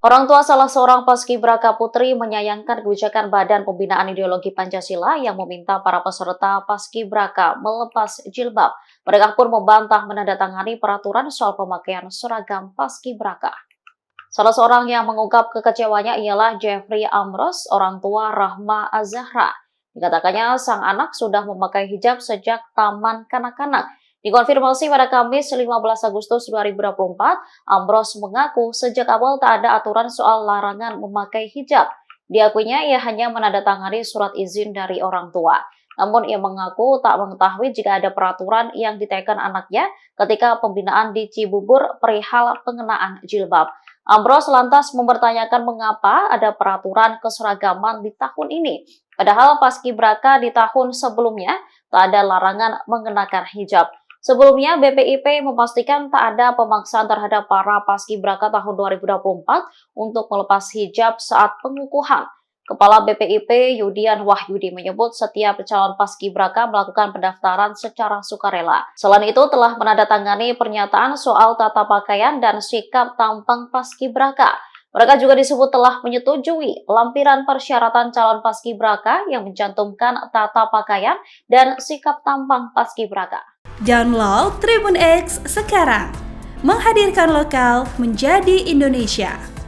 Orang tua salah seorang paskibraka putri menyayangkan kebijakan Badan Pembinaan Ideologi Pancasila yang meminta para peserta paskibraka melepas jilbab. Mereka pun membantah menandatangani peraturan soal pemakaian seragam paskibraka. Salah seorang yang mengungkap kekecewanya ialah Jeffrey Amros, orang tua Rahma Azahra. Dikatakannya sang anak sudah memakai hijab sejak taman kanak-kanak. Dikonfirmasi pada Kamis 15 Agustus 2024, Amros mengaku sejak awal tak ada aturan soal larangan memakai hijab. Diakuinya ia hanya menandatangani surat izin dari orang tua. Namun ia mengaku tak mengetahui jika ada peraturan yang diteken anaknya ketika pembinaan di Cibubur perihal pengenaan jilbab. Amros lantas mempertanyakan mengapa ada peraturan keseragaman di tahun ini. Padahal paskibraka di tahun sebelumnya tak ada larangan mengenakan hijab. Sebelumnya, BPIP memastikan tak ada pemaksaan terhadap para paskibraka tahun 2024 untuk melepas hijab saat pengukuhan. Kepala BPIP Yudian Wahyudi menyebut setiap calon paskibraka melakukan pendaftaran secara sukarela. Selain itu telah menandatangani pernyataan soal tata pakaian dan sikap tampang paskibraka. Mereka juga disebut telah menyetujui lampiran persyaratan calon paskibraka yang mencantumkan tata pakaian dan sikap tampang paskibraka. Download Tribun X sekarang, menghadirkan lokal menjadi Indonesia.